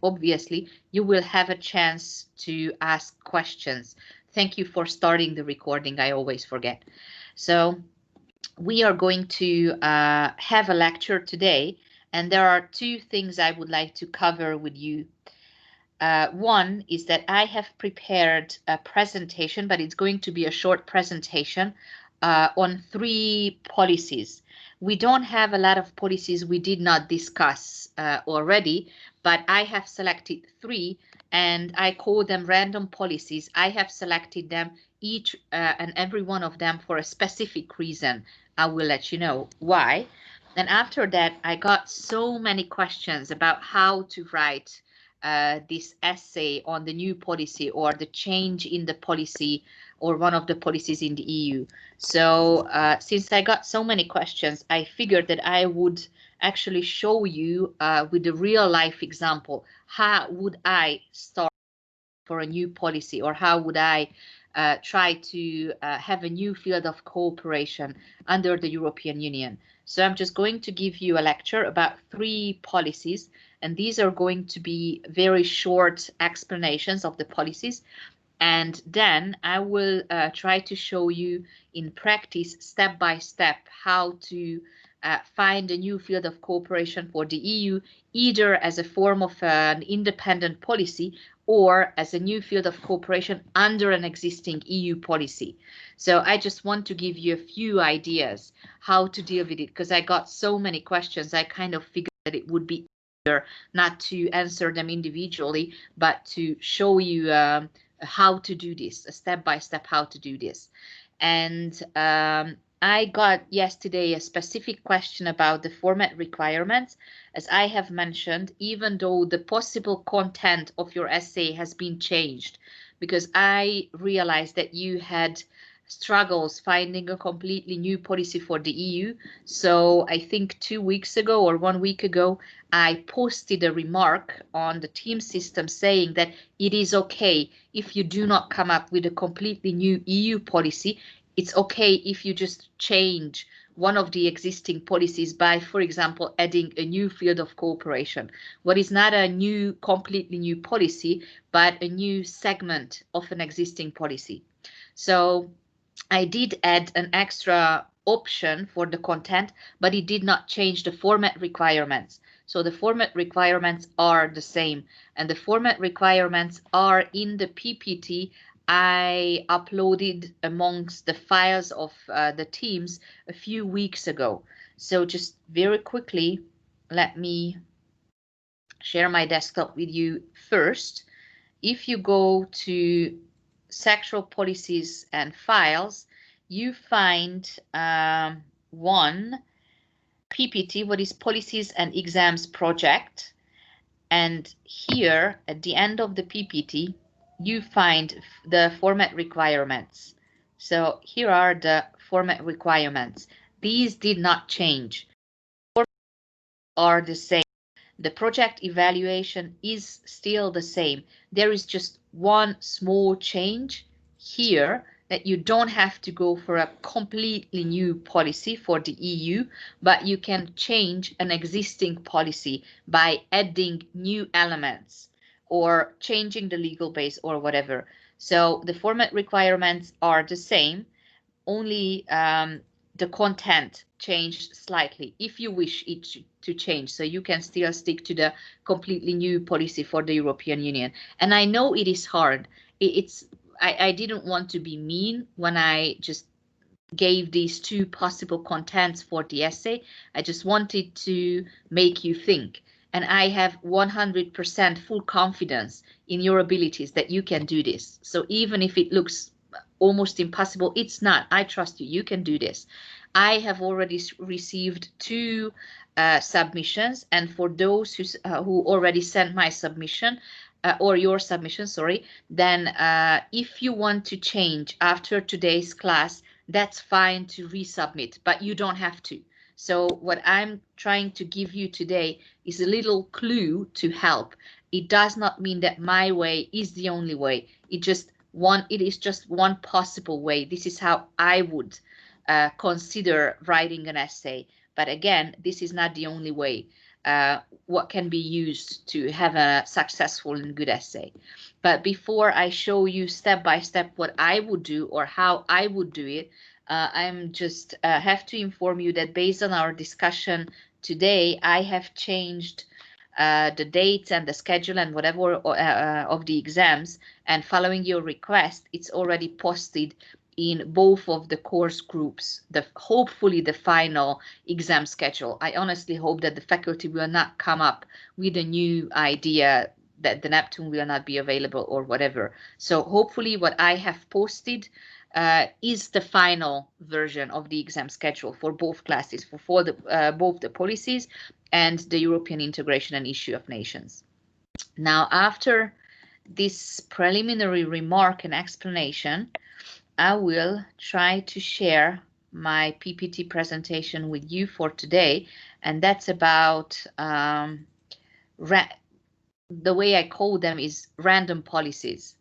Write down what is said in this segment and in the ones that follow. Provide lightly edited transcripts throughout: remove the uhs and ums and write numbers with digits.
Obviously, you will have a chance to ask questions. Thank you for starting the recording. I always forget. So we are going to have a lecture today, and there are two things I would like to cover with you. One is that I have prepared a presentation, but it's going to be a short presentation on three policies. We don't have a lot of policies we did not discuss already, but I have selected three and I call them random policies. I have selected them each and every one of them for a specific reason. I will let you know why. And after that, I got so many questions about how to write this essay on the new policy or the change in the policy or one of the policies in the EU. So since I got so many questions, I figured that I would actually show you with a real life example, how would I start for a new policy, or how would I try to have a new field of cooperation under the European Union. So I'm just going to give you a lecture about three policies, and these are going to be very short explanations of the policies. And then I will try to show you in practice, step by step, how to find a new field of cooperation for the EU, either as a form of an independent policy or as a new field of cooperation under an existing EU policy. So I just want to give you a few ideas how to deal with it, because I got so many questions. I kind of figured that it would be easier not to answer them individually, but to show you how to do this, a step by step how to do this. And I got yesterday a specific question about the format requirements. As I have mentioned, even though the possible content of your essay has been changed, because I realized that you had struggles finding a completely new policy for the EU. So I think 2 weeks ago or 1 week ago, I posted a remark on the team system saying that it is okay if you do not come up with a completely new EU policy. It's okay if you just change one of the existing policies by, for example, adding a new field of cooperation. What is not a new, completely new policy, but a new segment of an existing policy. So I did add an extra option for the content, but it did not change the format requirements. So the format requirements are the same, and the format requirements are in the PPT I uploaded amongst the files of the teams a few weeks ago. So just very quickly, let me share my desktop with you first. If you go to sectoral policies and files, you find one PPT, what is policies and exams project. And here at the end of the PPT, you find the format requirements. So here are the format requirements. These did not change. Formats are the same. The project evaluation is still the same. There is just one small change here, that you don't have to go for a completely new policy for the EU, but you can change an existing policy by adding new elements or changing the legal base or whatever. So the format requirements are the same, only the content changed slightly if you wish it to change. So you can still stick to the completely new policy for the European Union. And I know it is hard. I didn't want to be mean when I just gave these two possible contents for the essay. I just wanted to make you think. And I have 100% full confidence in your abilities that you can do this. So even if it looks almost impossible, it's not. I trust you. You can do this. I have already received two submissions, and for those who already sent my submission, or your submission, sorry, then if you want to change after today's class, that's fine to resubmit, but you don't have to. So what I'm trying to give you today is a little clue to help. It does not mean that my way is the only way. It is just one possible way. This is how I would consider writing an essay. But again, this is not the only way. what can be used to have a successful and good essay. But before I show you step by step what I would do or how I would do it, I'm just have to inform you that based on our discussion today, I have changed the dates and the schedule and whatever of the exams, and following your request, it's already posted in both of the course groups, hopefully the final exam schedule. I honestly hope that the faculty will not come up with a new idea that the Neptune will not be available or whatever. So hopefully what I have posted is the final version of the exam schedule for both classes, for both the policies and the European integration and issue of nations. Now, after this preliminary remark and explanation, I will try to share my PPT presentation with you for today, and that's about the way I call them is random policies.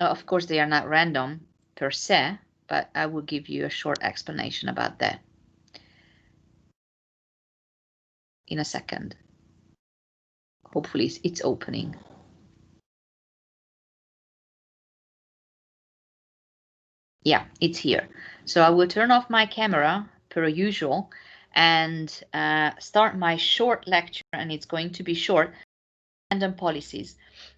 Of course, they are not random per se, but I will give you a short explanation about that in a second. Hopefully it's opening. Yeah, it's here. So I will turn off my camera per usual and start my short lecture, and it's going to be short. Random policies.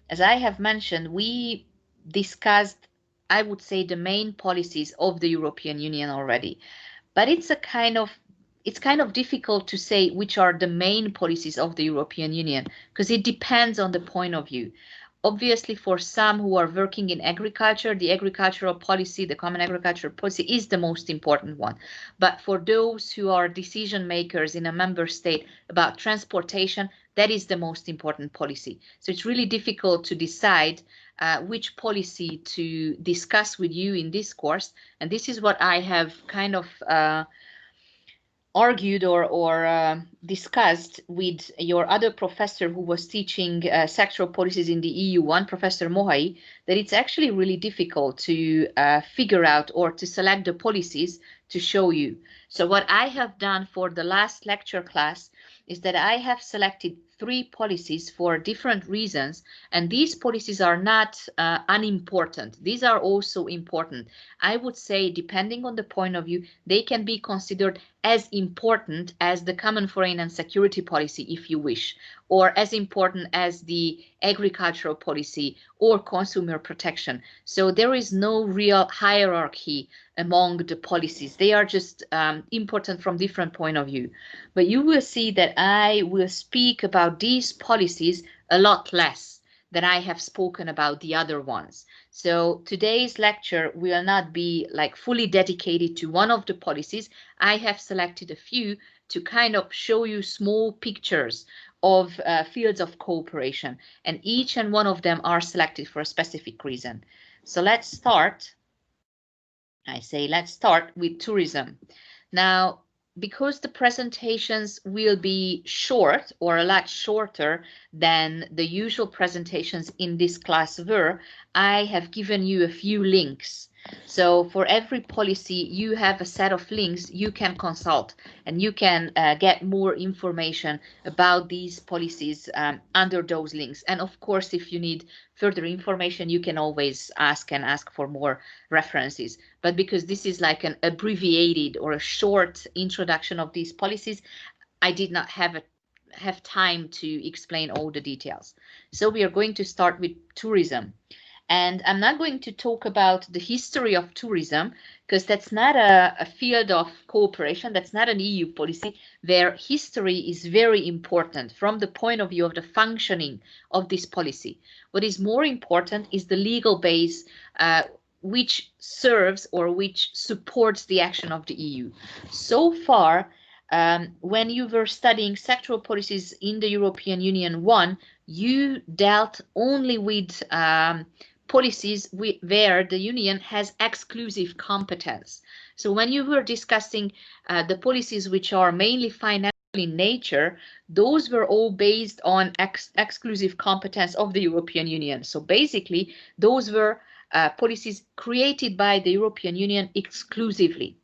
As I have mentioned, we discussed, I would say, the main policies of the European Union already, but it's kind of difficult to say which are the main policies of the European Union because it depends on the point of view. Obviously, for some who are working in agriculture, the agricultural policy, the common agricultural policy is the most important one. But for those who are decision makers in a member state about transportation, that is the most important policy. So it's really difficult to decide which policy to discuss with you in this course. And this is what I have kind of argued or discussed with your other professor who was teaching sectoral policies in the EU1, Professor Mohai, that it's actually really difficult to figure out or to select the policies to show you. So what I have done for the last lecture class is that I have selected 3 policies for different reasons, and these policies are not unimportant. These are also important. I would say, depending on the point of view, they can be considered as important as the common foreign and security policy, if you wish, or as important as the agricultural policy or consumer protection. So there is no real hierarchy among the policies. They are just important from different point of view. But you will see that I will speak about these policies a lot less than I have spoken about the other ones. So today's lecture will not be like fully dedicated to one of the policies. I have selected a few to kind of show you small pictures of fields of cooperation, and each and one of them are selected for a specific reason. So let's start. Let's start with tourism. Now, because the presentations will be short or a lot shorter than the usual presentations in this class were, I have given you a few links. So for every policy, you have a set of links you can consult, and you can get more information about these policies under those links. And of course, if you need further information, you can always ask for more references. But because this is like an abbreviated or a short introduction of these policies, I did not have time to explain all the details. So we are going to start with tourism. And I'm not going to talk about the history of tourism because that's not a field of cooperation. That's not an EU policy where history is very important from the point of view of the functioning of this policy. What is more important is the legal base which serves or which supports the action of the EU. So far, when you were studying sectoral policies in the European Union 1, you dealt only with policies where the Union has exclusive competence. So when you were discussing the policies which are mainly financial in nature, those were all based on exclusive competence of the European Union. So basically, those were policies created by the European Union exclusively.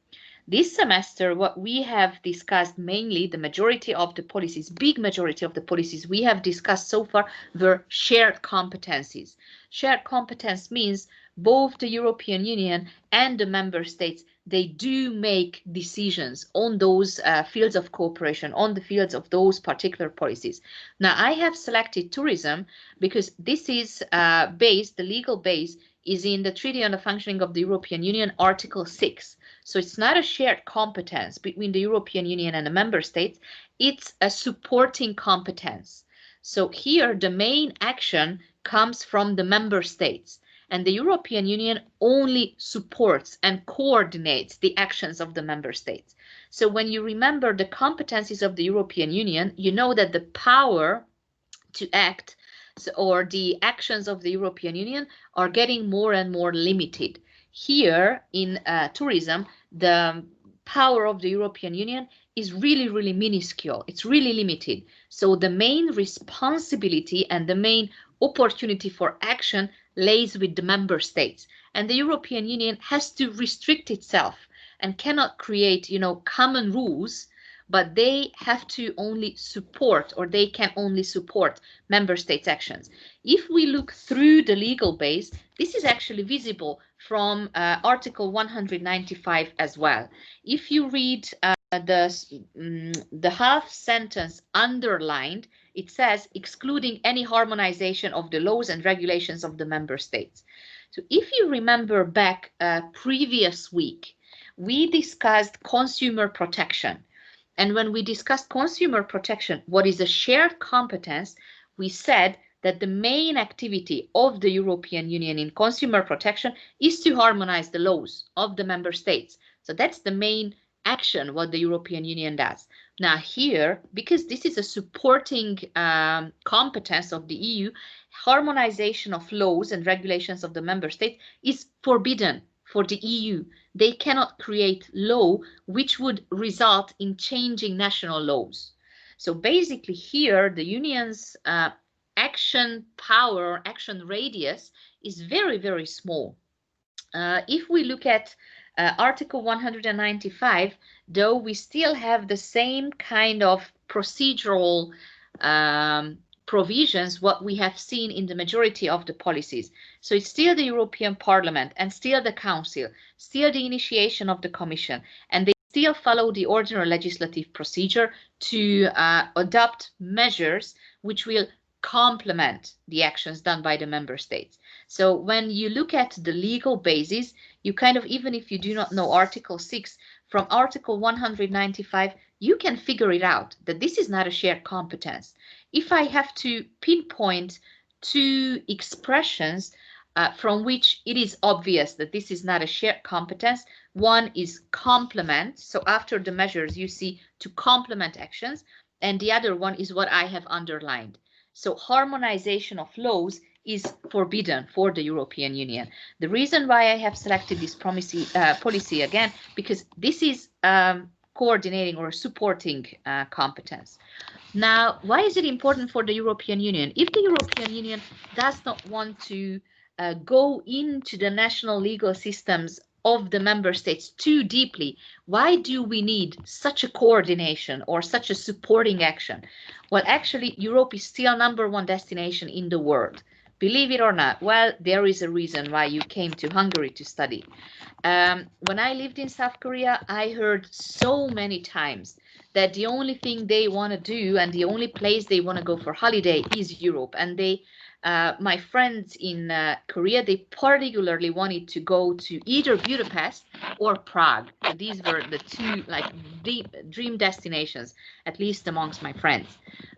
This semester, what we have discussed mainly, the majority of the policies, big majority of the policies we have discussed so far were shared competencies. Shared competence means both the European Union and the member states, they do make decisions on those fields of cooperation, on the fields of those particular policies. Now, I have selected tourism because this is the legal base is in the Treaty on the Functioning of the European Union, Article 6. So it's not a shared competence between the European Union and the member states, it's a supporting competence. So here the main action comes from the member states, and the European Union only supports and coordinates the actions of the member states. So when you remember the competencies of the European Union, you know that the power to act or the actions of the European Union are getting more and more limited. Here in tourism, the power of the European Union is really, really minuscule. It's really limited. So the main responsibility and the main opportunity for action lays with the member states. And the European Union has to restrict itself and cannot create, common rules, but they have to only support, or they can only support member states' actions. If we look through the legal base, this is actually visible from Article 195 as well. If you read the half sentence underlined, it says excluding any harmonization of the laws and regulations of the member states. So if you remember back previous week, we discussed consumer protection. And when we discussed consumer protection, what is a shared competence, we said that the main activity of the European Union in consumer protection is to harmonize the laws of the member states. So that's the main action what the European Union does. Now here, because this is a supporting competence of the EU, harmonization of laws and regulations of the member states is forbidden for the EU. They cannot create law which would result in changing national laws. So basically here, the Union's action power or action radius is very, very small. If we look at Article 195, though, we still have the same kind of procedural provisions what we have seen in the majority of the policies. So it's still the European Parliament and still the Council, still the initiation of the Commission, and they still follow the ordinary legislative procedure to adopt measures which will complement the actions done by the member states. So when you look at the legal basis, you kind of, even if you do not know Article 6, from Article 195, you can figure it out that this is not a shared competence. If I have to pinpoint two expressions from which it is obvious that this is not a shared competence, one is complement. So after the measures, you see to complement actions, and the other one is what I have underlined. So harmonization of laws is forbidden for the European Union. The reason why I have selected this policy again, because this is coordinating or supporting competence. Now, why is it important for the European Union? If the European Union does not want to go into the national legal systems of the member states too deeply, why do we need such a coordination or such a supporting action? Well, actually, Europe is still #1 destination in the world. Believe it or not, well, there is a reason why you came to Hungary to study. When I lived in South Korea, I heard so many times that the only thing they want to do and the only place they want to go for holiday is Europe. And my friends in Korea, they particularly wanted to go to either Budapest or Prague. These were the two dream destinations, at least amongst my friends.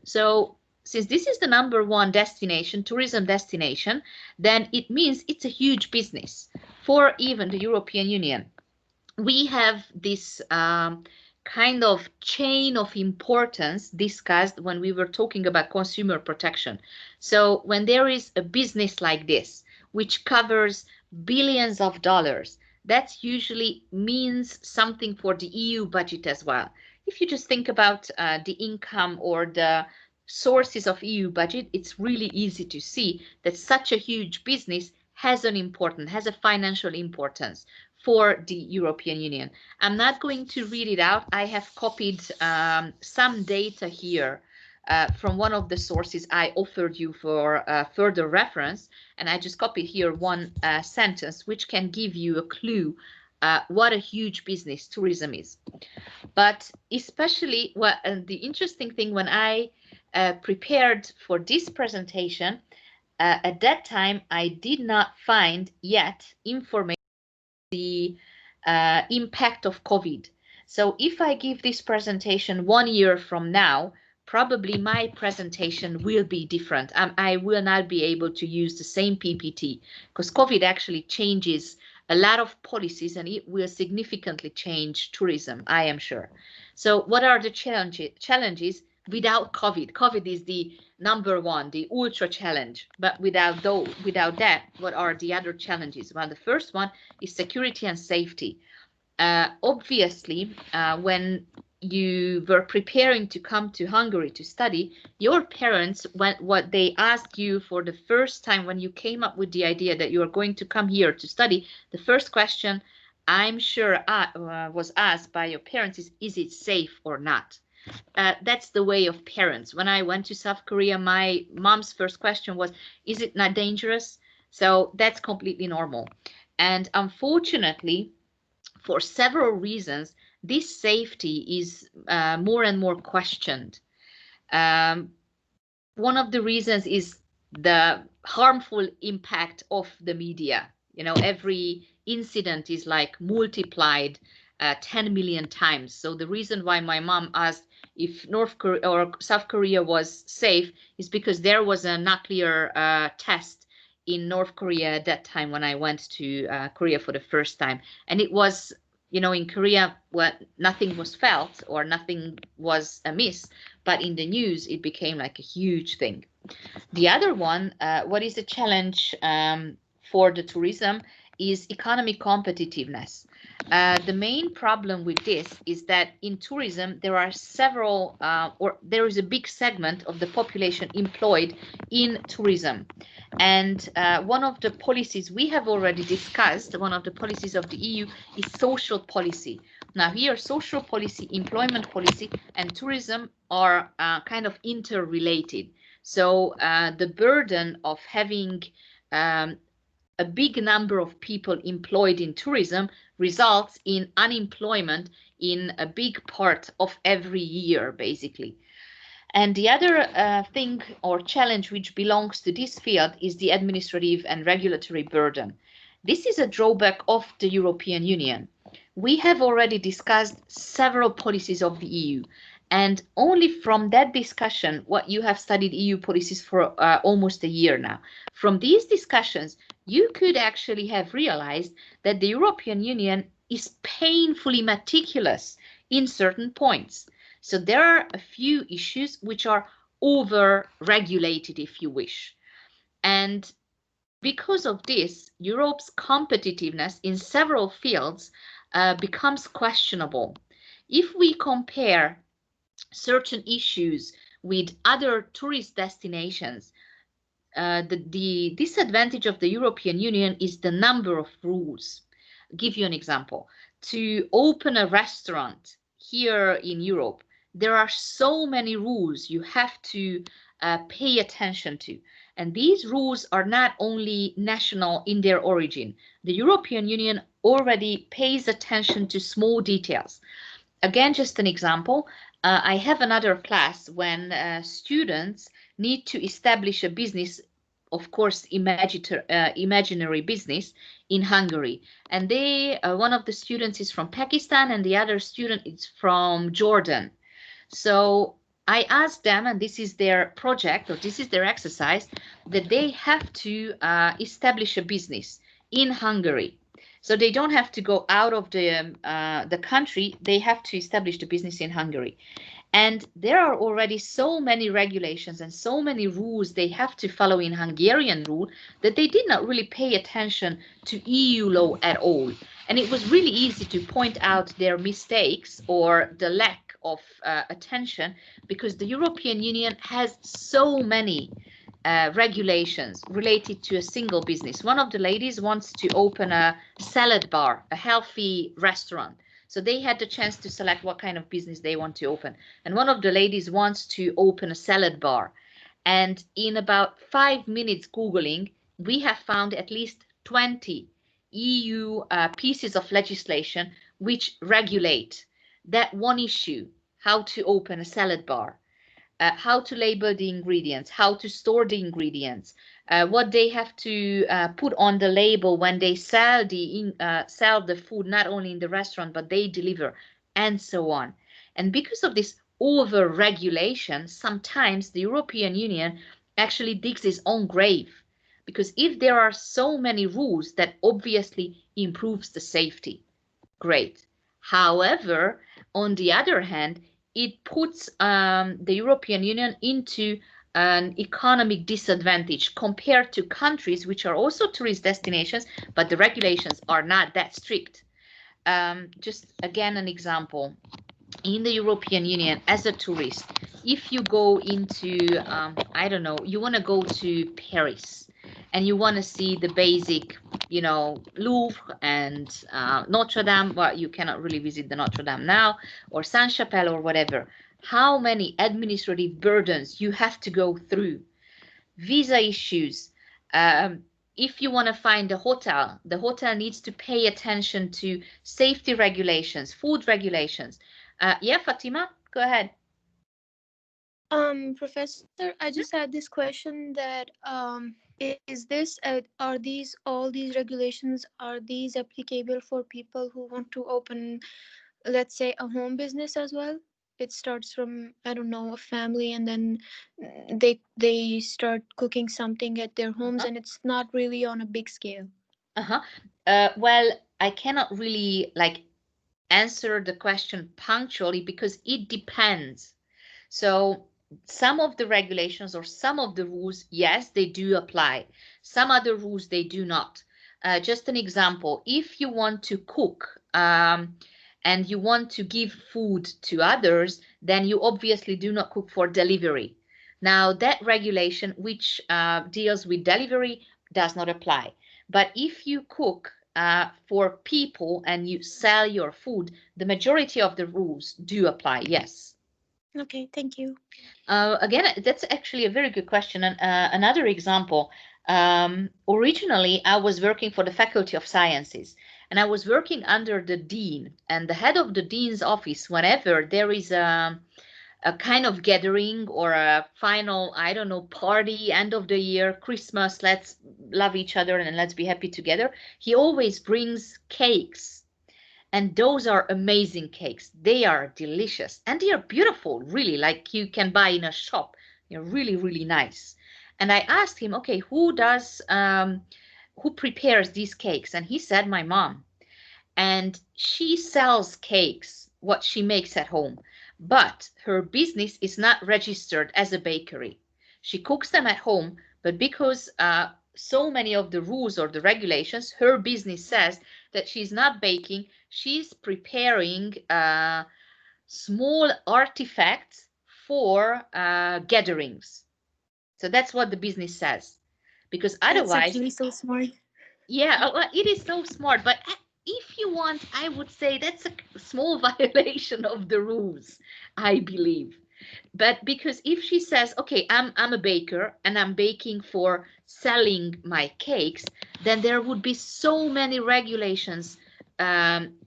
So since this is the #1 destination, tourism destination, then it means it's a huge business for even the European Union. We have this kind of chain of importance discussed when we were talking about consumer protection. So when there is a business like this, which covers billions of dollars, that usually means something for the EU budget as well. If you just think about the income or the sources of EU budget, it's really easy to see that such a huge business has a financial importance for the European Union. I'm not going to read it out. I have copied some data here from one of the sources I offered you for further reference, and I just copied here one sentence which can give you a clue what a huge business tourism is. But especially the interesting thing, when I prepared for this presentation, at that time I did not find yet information the impact of COVID. So if I give this presentation 1 year from now, probably my presentation will be different. I will not be able to use the same PPT because COVID actually changes a lot of policies and it will significantly change tourism, I am sure. So what are the challenges without COVID? COVID is the number one, the ultra challenge. But without that, what are the other challenges? Well, the first one is security and safety. Obviously, when you were preparing to come to Hungary to study, your parents, what they asked you for the first time when you came up with the idea that you are going to come here to study, the first question I'm sure was asked by your parents is it safe or not? That's the way of parents. When I went to South Korea, my mom's first question was, is it not dangerous? So that's completely normal. And unfortunately, for several reasons, this safety is more and more questioned. One of the reasons is the harmful impact of the media. You know, every incident is like multiplied 10 million times. So the reason why my mom asked if North Korea or South Korea was safe is because there was a nuclear test in North Korea at that time when I went to Korea for the first time. And it was, you know, in Korea, nothing was felt or nothing was amiss, but in the news, it became like a huge thing. The other one, what is the challenge for the tourism is economic competitiveness. The main problem with this is that in tourism, there are several, or there is a big segment of the population employed in tourism. And one of the policies we have already discussed, one of the policies of the EU is social policy. Now here, social policy, employment policy, and tourism are kind of interrelated. So the burden of having a big number of people employed in tourism results in unemployment in a big part of every year, basically. And the other thing or challenge which belongs to this field is the administrative and regulatory burden. This is a drawback of the European Union. We have already discussed several policies of the EU, and only from that discussion, what you have studied EU policies for almost a year now, from these discussions, you could actually have realized that the European Union is painfully meticulous in certain points. So there are a few issues which are over-regulated, if you wish. And because of this, Europe's competitiveness in several fields becomes questionable. If we compare certain issues with other tourist destinations, the disadvantage of the European Union is the number of rules. I'll give you an example. To open a restaurant here in Europe, there are so many rules you have to pay attention to. And these rules are not only national in their origin. The European Union already pays attention to small details. Again, just an example, I have another class when students need to establish a business, of course, imaginary business in Hungary. And one of the students is from Pakistan and the other student is from Jordan. So I asked them, and this is their project or this is their exercise, that they have to establish a business in Hungary. So they don't have to go out of the country. They have to establish the business in Hungary. And there are already so many regulations and so many rules they have to follow in Hungarian rule that they did not really pay attention to EU law at all. And it was really easy to point out their mistakes or the lack of attention because the European Union has so many regulations related to a single business. One of the ladies wants to open a salad bar, a healthy restaurant. So they had the chance to select what kind of business they want to open. And one of the ladies wants to open a salad bar. And in about 5 minutes Googling, we have found at least 20 EU pieces of legislation which regulate that one issue, how to open a salad bar, how to label the ingredients, how to store the ingredients, what they have to put on the label when they sell the food, not only in the restaurant but they deliver, and so on. And because of this over regulation, sometimes the European Union actually digs its own grave, because if there are so many rules, that obviously improves the safety. Great. However, on the other hand, it puts the European Union into an economic disadvantage compared to countries which are also tourist destinations, but the regulations are not that strict. Just again, an example. In the European Union, as a tourist, if you go into, I don't know, you want to go to Paris and you want to see the basic, Louvre and Notre Dame. Well, you cannot really visit the Notre Dame now, or Saint-Chapelle or whatever. How many administrative burdens you have to go through, visa issues. If you want to find a hotel, the hotel needs to pay attention to safety regulations, food regulations. Yeah, Fatima, go ahead. Professor, I just had this question that is this are these all these regulations, are these applicable for people who want to open, let's say, a home business as well? It starts from, I don't know, a family, and then they start cooking something at their homes, Uh-huh. and it's not really on a big scale. Uh-huh. Well, I cannot really answer the question punctually because it depends. So some of the regulations or some of the rules, yes, they do apply. Some other rules, they do not. Just an example, if you want to cook and you want to give food to others, then you obviously do not cook for delivery. Now, that regulation, which deals with delivery, does not apply. But if you cook for people and you sell your food, the majority of the rules do apply, yes. Okay, thank you. Again, that's actually a very good question. And another example, originally I was working for the Faculty of Sciences, and I was working under the dean and the head of the dean's office. Whenever there is a kind of gathering or a final, I don't know, party, end of the year, Christmas, let's love each other and let's be happy together, he always brings cakes, and those are amazing cakes. They are delicious and they are beautiful, really, like you can buy in a shop. They're really, really nice. And I asked him, okay, who prepares these cakes? And he said, my mom. And she sells cakes, what she makes at home, but her business is not registered as a bakery. She cooks them at home, but because so many of the rules or the regulations, her business says that she's not baking, she's preparing small artifacts for gatherings. So that's what the business says, because That's otherwise, actually so smart. yeah, well, it is so smart, but if you want, I would say that's a small violation of the rules, I believe. But because if she says, okay, I'm a baker and I'm baking for selling my cakes, then there would be so many regulations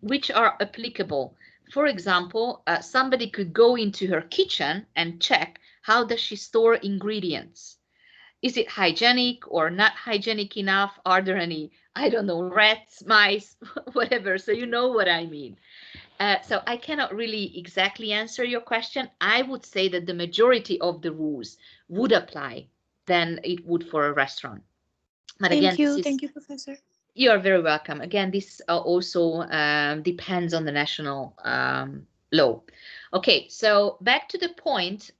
which are applicable. For example, somebody could go into her kitchen and check how does she store ingredients. Is it hygienic or not hygienic enough? Are there any, I don't know, rats, mice, whatever? So you know what I mean. So I cannot really exactly answer your question. I would say that the majority of the rules would apply than it would for a restaurant. But again, this is, Thank you, Professor. you are very welcome. Again, this also depends on the national law. Okay, so back to the point,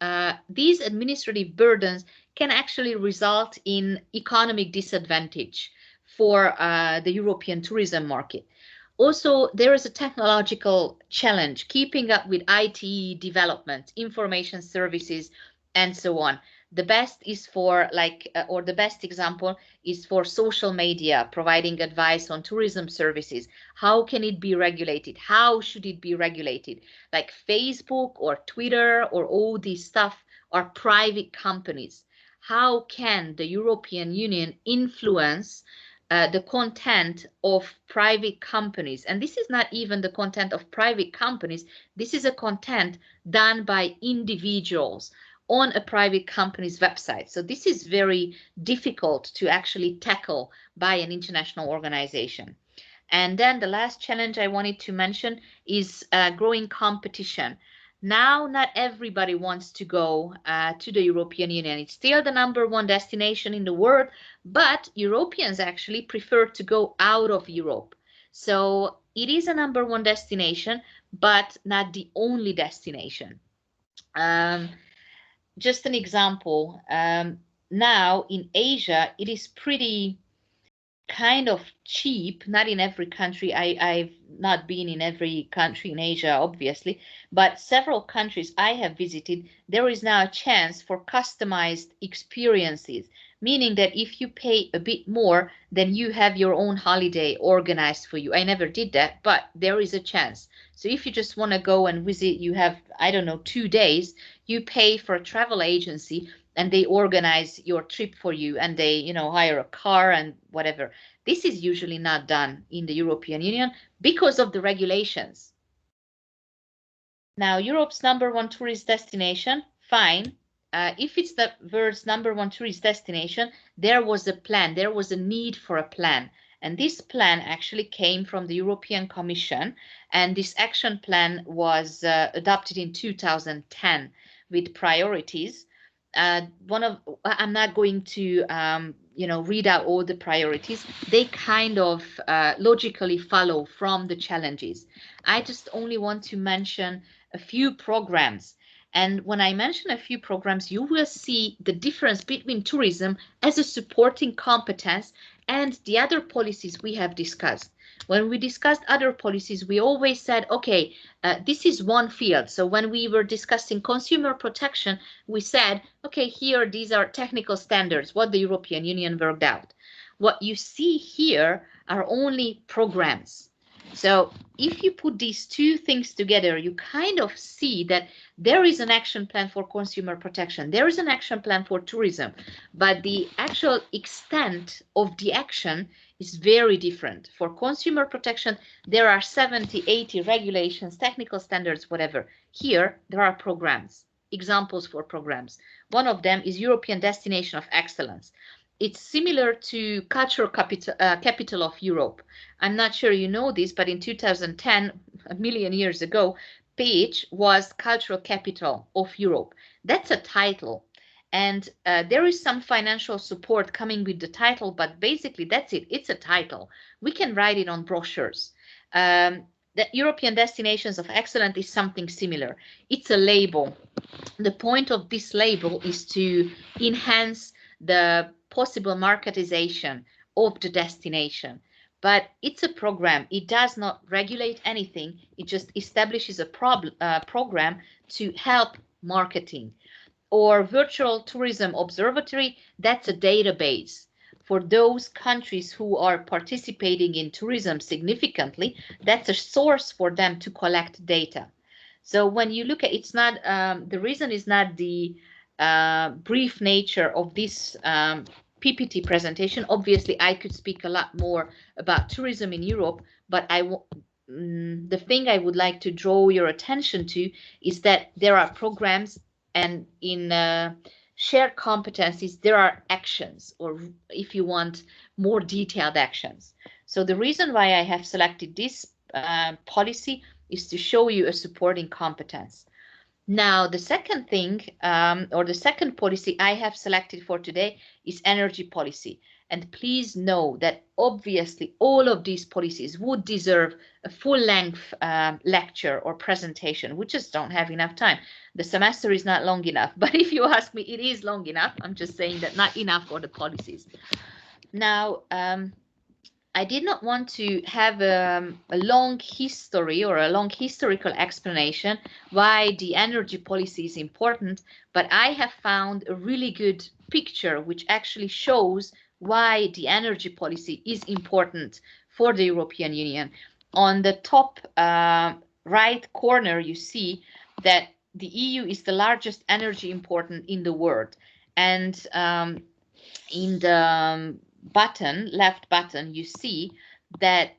these administrative burdens can actually result in economic disadvantage for the European tourism market. Also, there is a technological challenge keeping up with IT development, information services, and so on. The best is for or the best example is for social media, providing advice on tourism services. How can it be regulated? How should it be regulated? Like Facebook or Twitter or all this stuff are private companies. How can the European Union influence the content of private companies? And this is not even the content of private companies. This is a content done by individuals on a private company's website. So this is very difficult to actually tackle by an international organization. And then the last challenge I wanted to mention is growing competition. Now, not everybody wants to go to the European Union. It's still the number one destination in the world, but Europeans actually prefer to go out of Europe. So it is a number one destination, but not the only destination. Um, just an example, now in Asia, it is pretty kind of cheap, not in every country. I've not been in every country in Asia, obviously, but several countries I have visited, there is now a chance for customized experiences, meaning that if you pay a bit more, then you have your own holiday organized for you. I never did that, but there is a chance. So if you just want to go and visit, you have, I don't know, 2 days, you pay for a travel agency and they organize your trip for you and they, hire a car and whatever. This is usually not done in the European Union because of the regulations. Now, Europe's number one tourist destination, fine. If it's the world's number one tourist destination, there was a plan, there was a need for a plan. And this plan actually came from the European Commission. And this action plan was adopted in 2010 with priorities. I'm not going to read out all the priorities. They kind of logically follow from the challenges. I just only want to mention a few programs. And when I mention a few programs, you will see the difference between tourism as a supporting competence and the other policies we have discussed. When we discussed other policies, we always said, okay, this is one field. So when we were discussing consumer protection, we said, okay, here, these are technical standards, what the European Union worked out. What you see here are only programs. So if you put these two things together, you kind of see that there is an action plan for consumer protection. There is an action plan for tourism, but the actual extent of the action is very different. For consumer protection, there are 70, 80 regulations, technical standards, whatever. Here, there are programs, examples for programs. One of them is European Destination of Excellence. It's similar to Cultural Capital of Europe. I'm not sure you know this, but in 2010, a million years ago, Page was Cultural Capital of Europe. That's a title. And there is some financial support coming with the title, but basically that's it. It's a title. We can write it on brochures. The European Destinations of Excellence is something similar. It's a label. The point of this label is to enhance the possible marketization of the destination. But it's a program. It does not regulate anything. It just establishes a program to help marketing. Or virtual tourism observatory, that's a database for those countries who are participating in tourism significantly. That's a source for them to collect data. So when you look at, it's not the reason is not the brief nature of this PPT presentation. Obviously, I could speak a lot more about tourism in Europe, but the thing I would like to draw your attention to is that there are programs, and in shared competencies, there are actions, or if you want, more detailed actions. So the reason why I have selected this policy is to show you a supporting competence. Now, the second thing, or the second policy I have selected for today is energy policy. And please know that obviously all of these policies would deserve a full-length lecture or presentation. We just don't have enough time. The semester is not long enough. But if you ask me, it is long enough. I'm just saying that not enough for the policies. Now, I did not want to have a long history or a long historical explanation why the energy policy is important, but I have found a really good picture which actually shows why the energy policy is important for the European Union. On the top right corner, you see that the EU is the largest energy importer in the world, and in the left button, you see that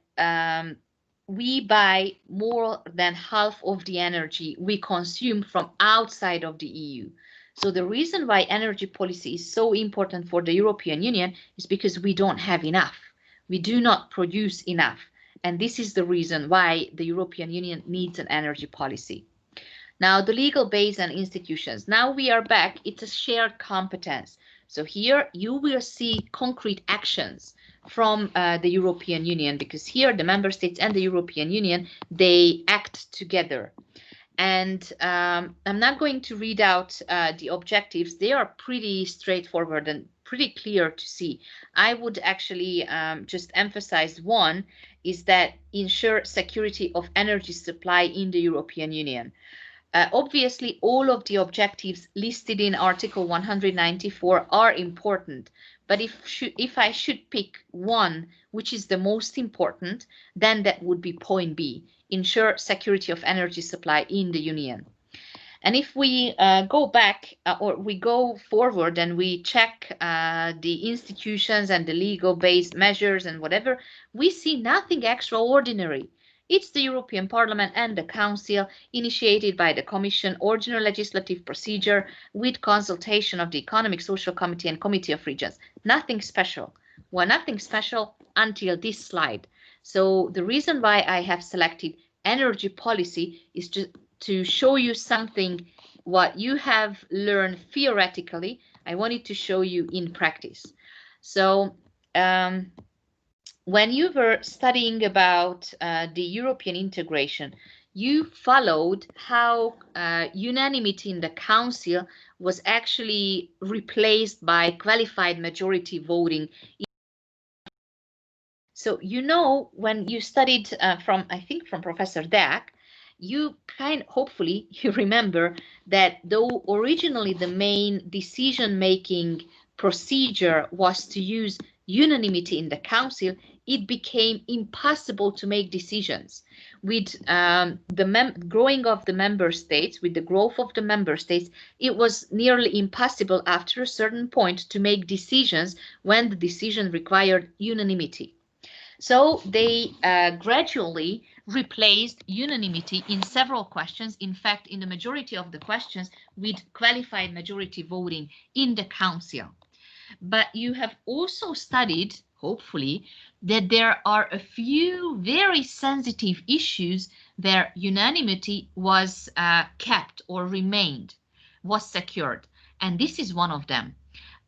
we buy more than half of the energy we consume from outside of the EU. So the reason why energy policy is so important for the European Union is because we don't have enough. We do not produce enough. And this is the reason why the European Union needs an energy policy. Now, the legal base and institutions. Now we are back. It's a shared competence. So here you will see concrete actions from the European Union, because here the member states and the European Union, they act together. And I'm not going to read out the objectives. They are pretty straightforward and pretty clear to see. I would actually just emphasize one is that ensure security of energy supply in the European Union. Obviously, all of the objectives listed in Article 194 are important, but if I should pick one which is the most important, then that would be point B, ensure security of energy supply in the Union. And if we go back or we go forward and we check the institutions and the legal based measures and whatever, we see nothing extraordinary. It's the European Parliament and the Council, initiated by the Commission, ordinary legislative procedure with consultation of the Economic Social Committee and Committee of Regions. Nothing special. Well, nothing special until this slide. So the reason why I have selected energy policy is to show you something what you have learned theoretically. I wanted to show you in practice. So when you were studying about the European integration, you followed how unanimity in the Council was actually replaced by qualified majority voting. So you know, when you studied from, I think, from Professor Dack, you hopefully you remember that though originally the main decision-making procedure was to use unanimity in the Council, it became impossible to make decisions. With the growing of the member states, with the growth of the member states, it was nearly impossible after a certain point to make decisions when the decision required unanimity. So they gradually replaced unanimity in several questions, in fact, in the majority of the questions, with qualified majority voting in the Council. But you have also studied, hopefully, that there are a few very sensitive issues where unanimity was kept or remained, was secured. And this is one of them.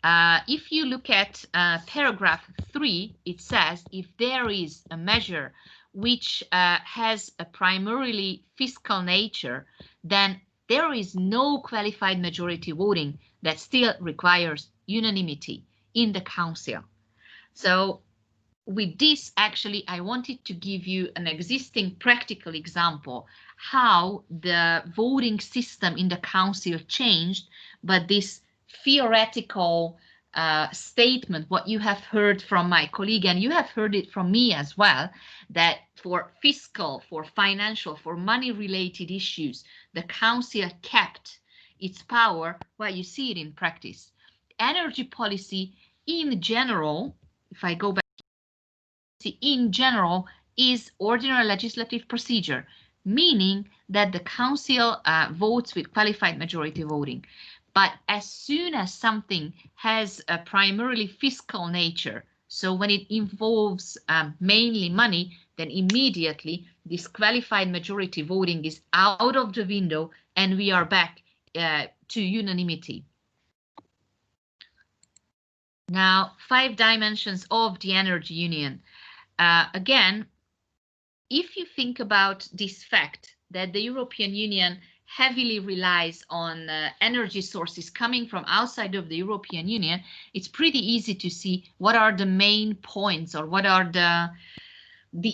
If you look at paragraph 3, it says if there is a measure which has a primarily fiscal nature, then there is no qualified majority voting that still requires unanimity in the Council. So with this, actually, I wanted to give you an existing practical example how the voting system in the Council changed, but this theoretical statement, what you have heard from my colleague, and you have heard it from me as well, that for fiscal, for financial, for money-related issues, the Council kept its power. Well, you see it in practice. Energy policy in general, if I go back, in general is ordinary legislative procedure, meaning that the Council votes with qualified majority voting. But as soon as something has a primarily fiscal nature, so when it involves mainly money, then immediately this qualified majority voting is out of the window and we are back to unanimity. Now, 5 dimensions of the energy union. Again, if you think about this fact that the European Union heavily relies on energy sources coming from outside of the European Union, it's pretty easy to see what are the main points or what are the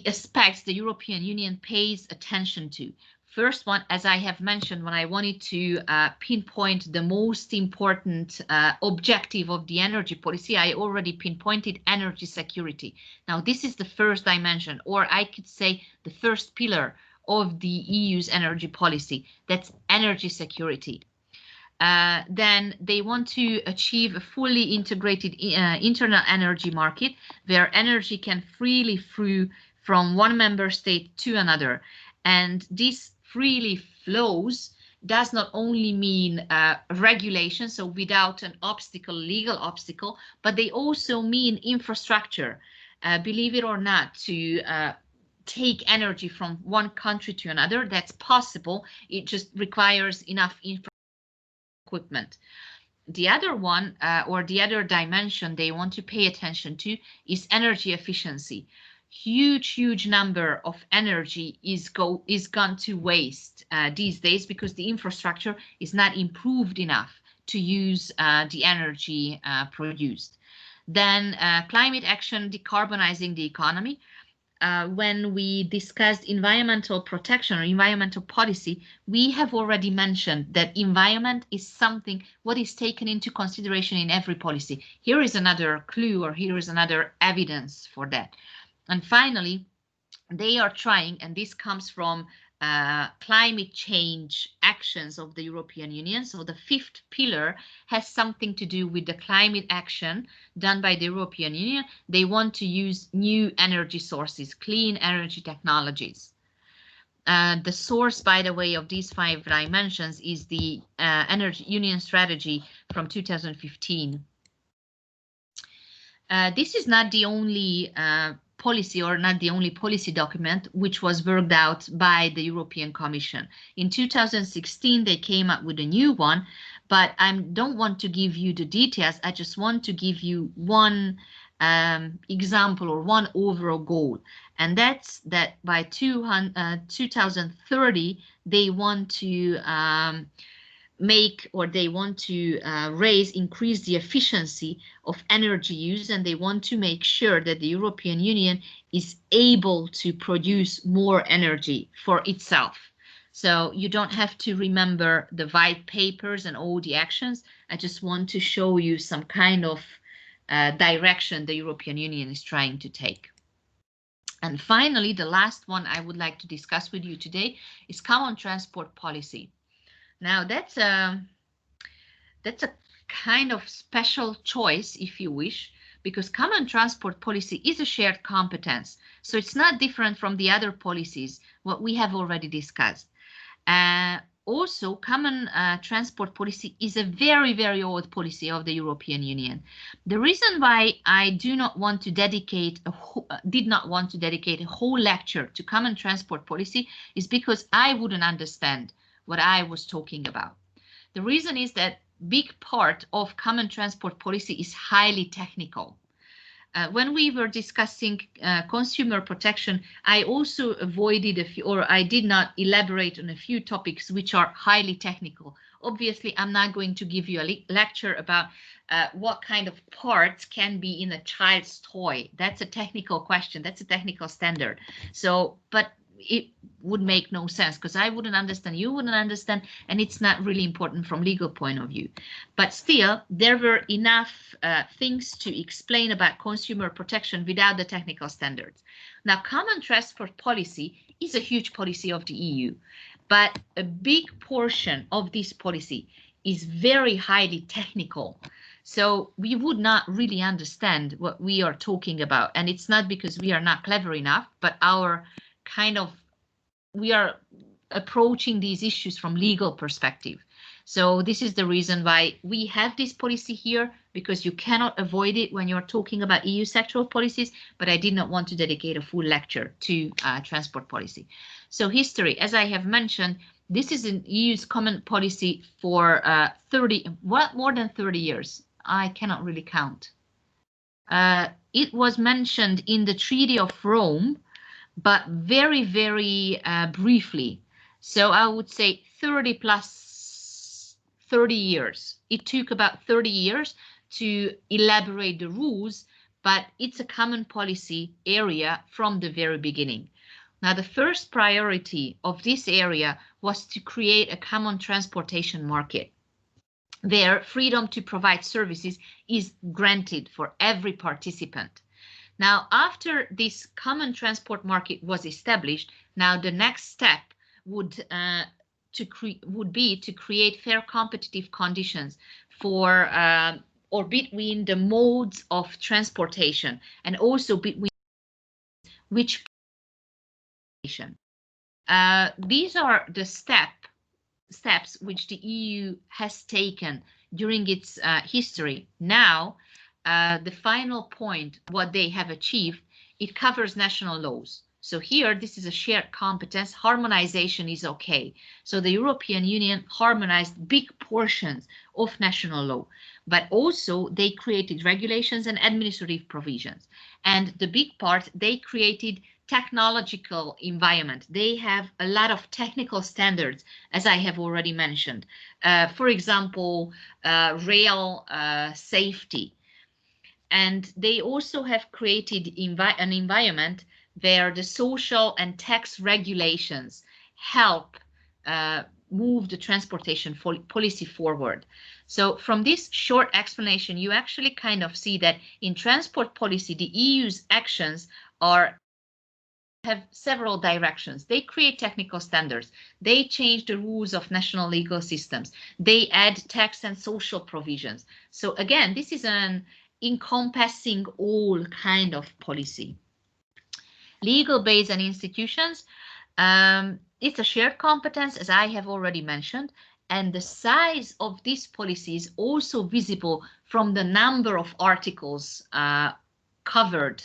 aspects the European Union pays attention to. First one, as I have mentioned, when I wanted to pinpoint the most important objective of the energy policy, I already pinpointed energy security. Now, this is the first dimension, or I could say the first pillar of the EU's energy policy. That's energy security. Then they want to achieve a fully integrated internal energy market where energy can freely flow from one member state to another. And this freely flows does not only mean regulation, so without an obstacle, legal obstacle, but they also mean infrastructure. Believe it or not, to take energy from one country to another, that's possible. It just requires enough equipment. The other one, or the other dimension they want to pay attention to, is energy efficiency. Huge number of energy is gone to waste these days because the infrastructure is not improved enough to use the energy produced. Then climate action, decarbonizing the economy. When we discussed environmental protection or environmental policy, we have already mentioned that environment is something what is taken into consideration in every policy. Here is another clue, or here is another evidence for that. And finally, they are trying, and this comes from climate change actions of the European Union. So the fifth pillar has something to do with the climate action done by the European Union. They want to use new energy sources, clean energy technologies. The source, by the way, of these 5 dimensions is the Energy Union Strategy from 2015. This is not the only policy, or not the only policy document which was worked out by the European Commission. In 2016, they came up with a new one, but I don't want to give you the details. I just want to give you one example or one overall goal, and that's that by 2030, they want to increase the efficiency of energy use, and they want to make sure that the European Union is able to produce more energy for itself. So you don't have to remember the white papers and all the actions. I just want to show you some kind of direction the European Union is trying to take. And finally, the last one I would like to discuss with you today is common transport policy. Now, that's a kind of special choice, if you wish, because common transport policy is a shared competence. So it's not different from the other policies, what we have already discussed. Also, common transport policy is a very old policy of the European Union. The reason why I did not want to dedicate a whole lecture to common transport policy is because I wouldn't understand what I was talking about. The reason is that big part of common transport policy is highly technical. When we were discussing consumer protection, I also avoided I did not elaborate on a few topics which are highly technical. Obviously, I'm not going to give you a lecture about what kind of parts can be in a child's toy. That's a technical question. That's a technical standard. So, but it would make no sense because I wouldn't understand, you wouldn't understand, and it's not really important from legal point of view. But still, there were enough things to explain about consumer protection without the technical standards. Now, common transport policy is a huge policy of the EU, but a big portion of this policy is very highly technical. So we would not really understand what we are talking about. And it's not because we are not clever enough, but we are approaching these issues from legal perspective. So this is the reason why we have this policy here, because you cannot avoid it when you're talking about EU sectoral policies, but I did not want to dedicate a full lecture to transport policy. So history, as I have mentioned, this is an EU's common policy for more than 30 years. I cannot really count. It was mentioned in the Treaty of Rome, but very briefly. So I would say 30 plus 30 years. It took about 30 years to elaborate the rules, but it's a common policy area from the very beginning. Now, the first priority of this area was to create a common transportation market where freedom to provide services is granted for every participant. Now, after this common transport market was established, now the next step would would be to create fair competitive conditions for or between the modes of transportation and also between which these are the steps which the EU has taken during its history. Now, the final point, what they have achieved, it covers national laws. So here, this is a shared competence. Harmonization is okay. So the European Union harmonized big portions of national law, but also they created regulations and administrative provisions. And the big part, they created technological environment. They have a lot of technical standards, as I have already mentioned. For example, rail safety. And they also have created an environment where the social and tax regulations help move the transportation policy forward. So from this short explanation, you actually kind of see that in transport policy, the EU's actions have several directions. They create technical standards. They change the rules of national legal systems. They add tax and social provisions. So again, this is an encompassing all kind of policy. Legal base and institutions, it's a shared competence, as I have already mentioned, and the size of this policy is also visible from the number of articles covered.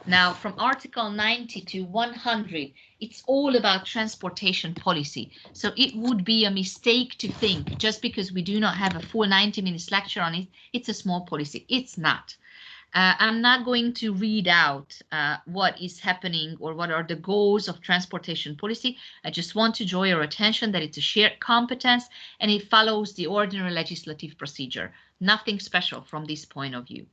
Now, from Article 90 to 100, it's all about transportation policy. So it would be a mistake to think just because we do not have a full 90 minutes lecture on it, it's a small policy. It's not. I'm not going to read out what is happening or what are the goals of transportation policy. I just want to draw your attention that it's a shared competence and it follows the ordinary legislative procedure. Nothing special from this point of view.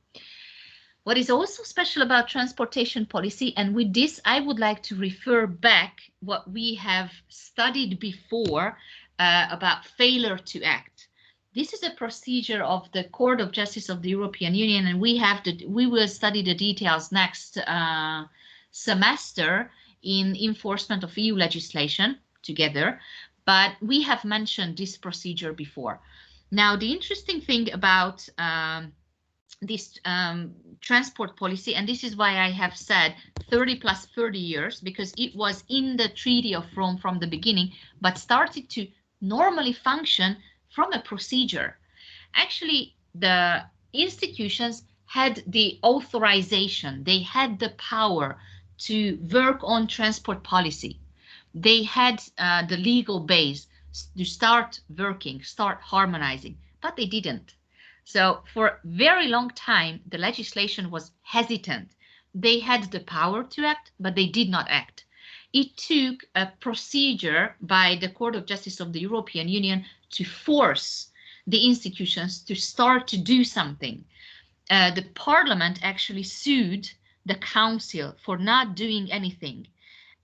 What is also special about transportation policy, and with this I would like to refer back what we have studied before about failure to act. This is a procedure of the Court of Justice of the European Union, and we will study the details next semester in enforcement of EU legislation together, but we have mentioned this procedure before. Now, the interesting thing about this transport policy, and this is why I have said 30 plus 30 years, because it was in the Treaty of Rome from the beginning, but started to normally function from a procedure. Actually, the institutions had the authorization, they had the power to work on transport policy. They had the legal base to start working, start harmonizing, but they didn't. So for a very long time, the legislation was hesitant. They had the power to act, but they did not act. It took a procedure by the Court of Justice of the European Union to force the institutions to start to do something. The Parliament actually sued the Council for not doing anything.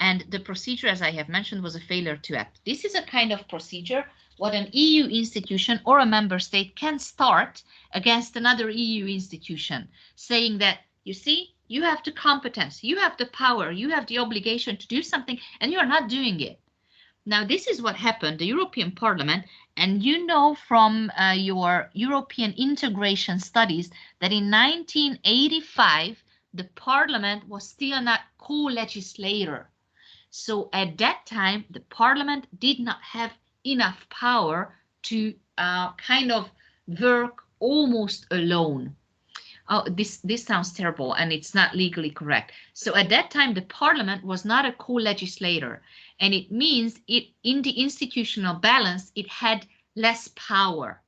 And the procedure, as I have mentioned, was a failure to act. This is a kind of procedure what an EU institution or a member state can start against another EU institution, saying that, you see, you have the competence, you have the power, you have the obligation to do something, and you are not doing it. Now, this is what happened, the European Parliament, and you know from your European integration studies that in 1985, the Parliament was still not co-legislator. So at that time, the Parliament did not have enough power to kind of work almost alone. Oh, this sounds terrible and it's not legally correct. So at that time, the Parliament was not a co-legislator, and it means it in the institutional balance, it had less power.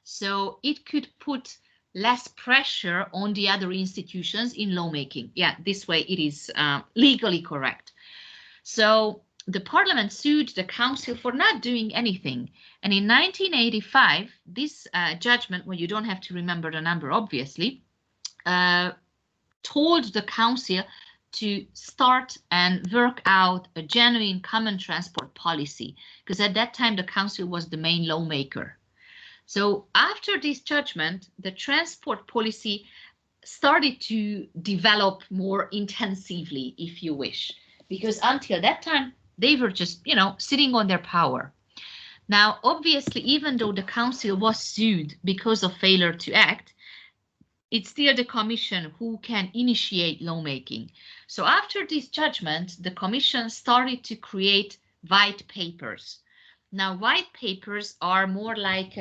So it could put less pressure on the other institutions in lawmaking. Yeah, this way it is legally correct. So the parliament sued the council for not doing anything. And in 1985, this judgment, well, you don't have to remember the number, obviously, told the council to start and work out a genuine common transport policy, because at that time the council was the main lawmaker. So after this judgment, the transport policy started to develop more intensively, if you wish, because until that time they were just, sitting on their power. Now, obviously, even though the council was sued because of failure to act, it's still the commission who can initiate lawmaking. So after this judgment, the commission started to create white papers. Now, white papers are more like,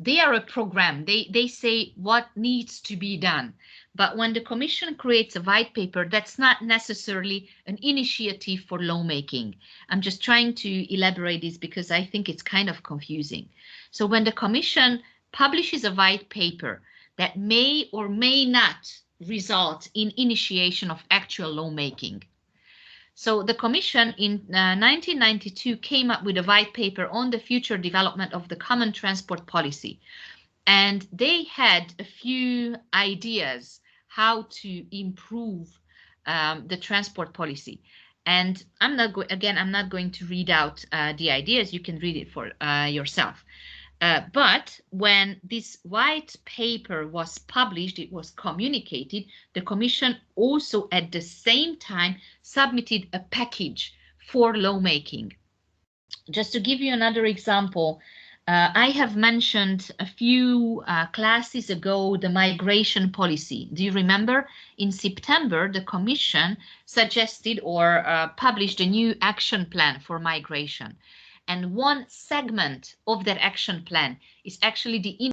they are a program. They say what needs to be done. But when the commission creates a white paper, that's not necessarily an initiative for lawmaking. I'm just trying to elaborate this because I think it's kind of confusing. So when the commission publishes a white paper that may or may not result in initiation of actual lawmaking. So the Commission in 1992 came up with a white paper on the future development of the common transport policy. And they had a few ideas how to improve the transport policy. And I'm not going to read out the ideas. You can read it for yourself. But when this white paper was published, it was communicated, the Commission also at the same time submitted a package for lawmaking. Just to give you another example, I have mentioned a few classes ago the migration policy. Do you remember? In September, the Commission suggested or published a new action plan for migration. And one segment of that action plan is actually the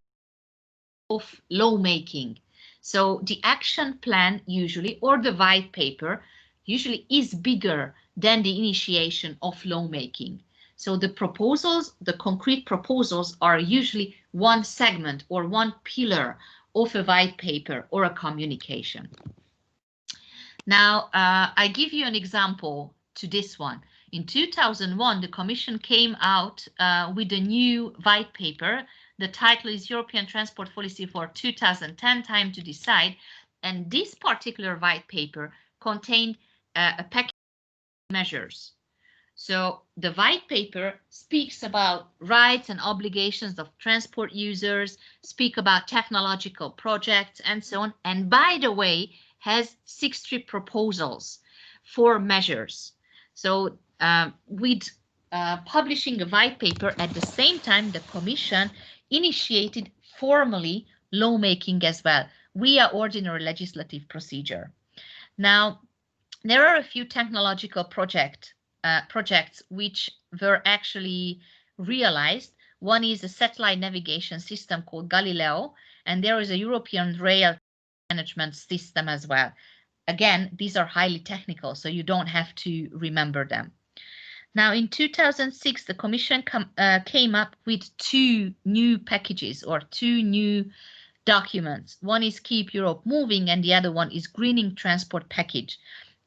of lawmaking. So the action plan usually, or the white paper, usually is bigger than the initiation of lawmaking. So the proposals, the concrete proposals, are usually one segment or one pillar of a white paper or a communication. Now, I give you an example to this one. In 2001, the Commission came out with a new white paper. The title is European Transport Policy for 2010, Time to Decide. And this particular white paper contained a package of measures. So the white paper speaks about rights and obligations of transport users, speak about technological projects and so on. And by the way, has 60 proposals for measures. So with publishing a white paper at the same time, the Commission initiated formally lawmaking as well via ordinary legislative procedure. Now, there are a few technological projects which were actually realized. One is a satellite navigation system called Galileo, and there is a European rail management system as well. Again, these are highly technical, so you don't have to remember them. Now, in 2006, the Commission came up with two new packages or two new documents. One is Keep Europe Moving, and the other one is Greening Transport Package.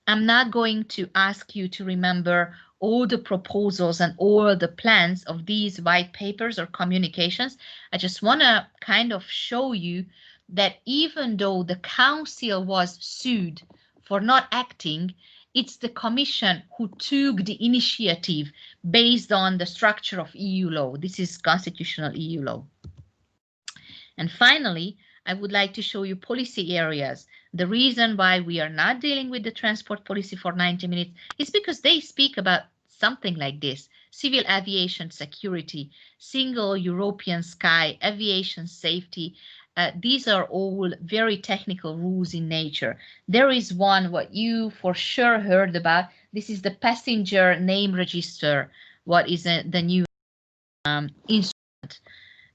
I'm not going to ask you to remember all the proposals and all the plans of these white papers or communications. I just want to kind of show you that even though the council was sued for not acting, it's the Commission who took the initiative based on the structure of EU law. This is constitutional EU law. And finally, I would like to show you policy areas. The reason why we are not dealing with the transport policy for 90 minutes is because they speak about something like this: civil aviation security, single European sky, aviation safety. These are all very technical rules in nature. There is one what you for sure heard about. This is the passenger name register, what is the new instrument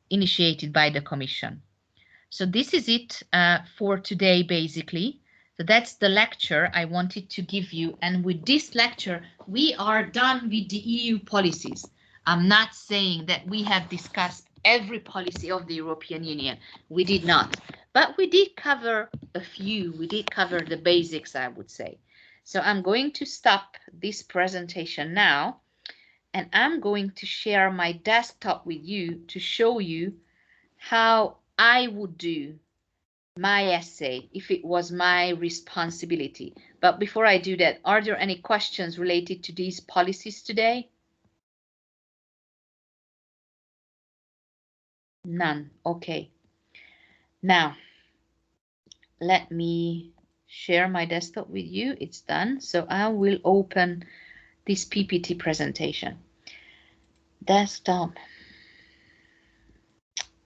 initiated by the Commission. So this is it for today, basically. So that's the lecture I wanted to give you. And with this lecture, we are done with the EU policies. I'm not saying that we have discussed every policy of the European Union. We did not. But we did cover a few. We did cover the basics, I would say. So I'm going to stop this presentation now, and I'm going to share my desktop with you to show you how I would do my essay if it was my responsibility. But before I do that, are there any questions related to these policies today? None. Okay. Now, let me share my desktop with you. It's done. So I will open this PPT presentation. Desktop.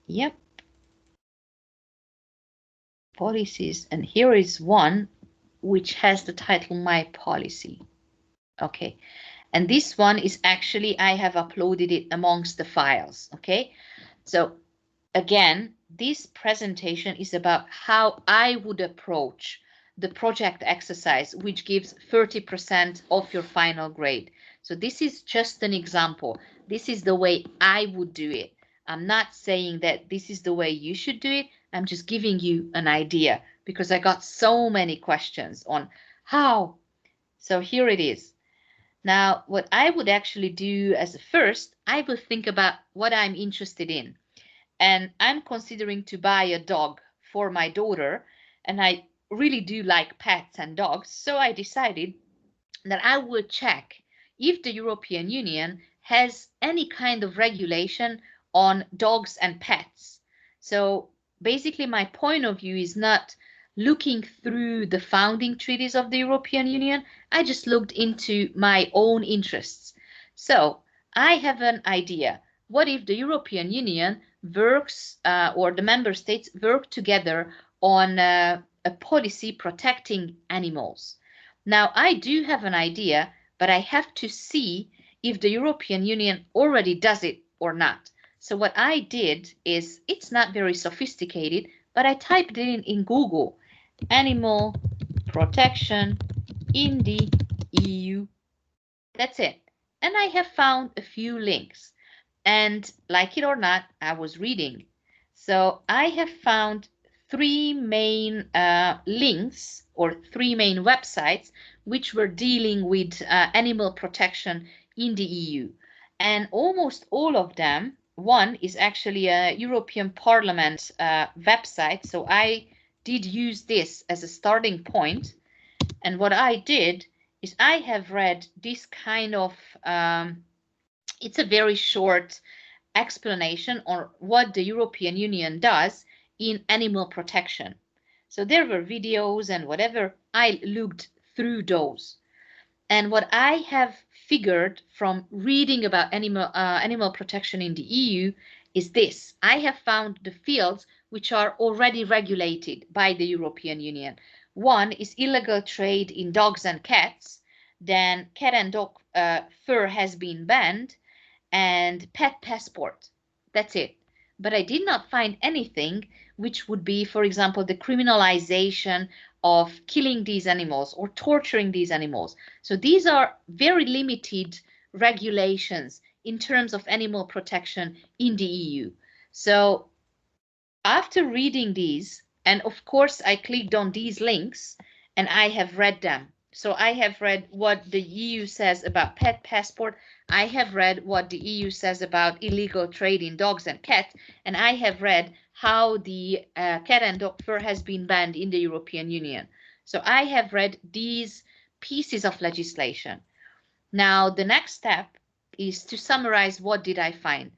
Yep. Policies. And here is one which has the title My Policy. Okay. And this one is actually, I have uploaded it amongst the files. Okay. So again, this presentation is about how I would approach the project exercise, which gives 30% of your final grade. So this is just an example. This is the way I would do it. I'm not saying that this is the way you should do it. I'm just giving you an idea because I got so many questions on how. So here it is. Now, what I would actually do as a first, I will think about what I'm interested in. And I'm considering to buy a dog for my daughter, and I really do like pets and dogs, so I decided that I would check if the European Union has any kind of regulation on dogs and pets. So basically, my point of view is not looking through the founding treaties of the European Union. I just looked into my own interests. So I have an idea. What if the European Union works or the member states work together on a policy protecting animals? Now, I do have an idea, but I have to see if the European Union already does it or not. So what I did is, it's not very sophisticated, but I typed it in Google, animal protection in the EU. That's it. And I have found a few links. And like it or not, I was reading. So I have found three main links or three main websites which were dealing with animal protection in the EU. And almost all of them, one is actually a European Parliament website. So I did use this as a starting point. And what I did is I have read this kind of, it's a very short explanation on what the European Union does in animal protection. So there were videos and whatever. I looked through those. And what I have figured from reading about animal protection in the EU is this. I have found the fields which are already regulated by the European Union. One is illegal trade in dogs and cats. Then cat and dog fur has been banned, and pet passport. That's it. But I did not find anything which would be, for example, the criminalization of killing these animals or torturing these animals. So these are very limited regulations in terms of animal protection in the EU. So after reading these, and of course I clicked on these links and I have read them. So I have read what the EU says about pet passport. I have read what the EU says about illegal trade in dogs and cats. And I have read how the cat and dog fur has been banned in the European Union. So I have read these pieces of legislation. Now, the next step is to summarize what did I find.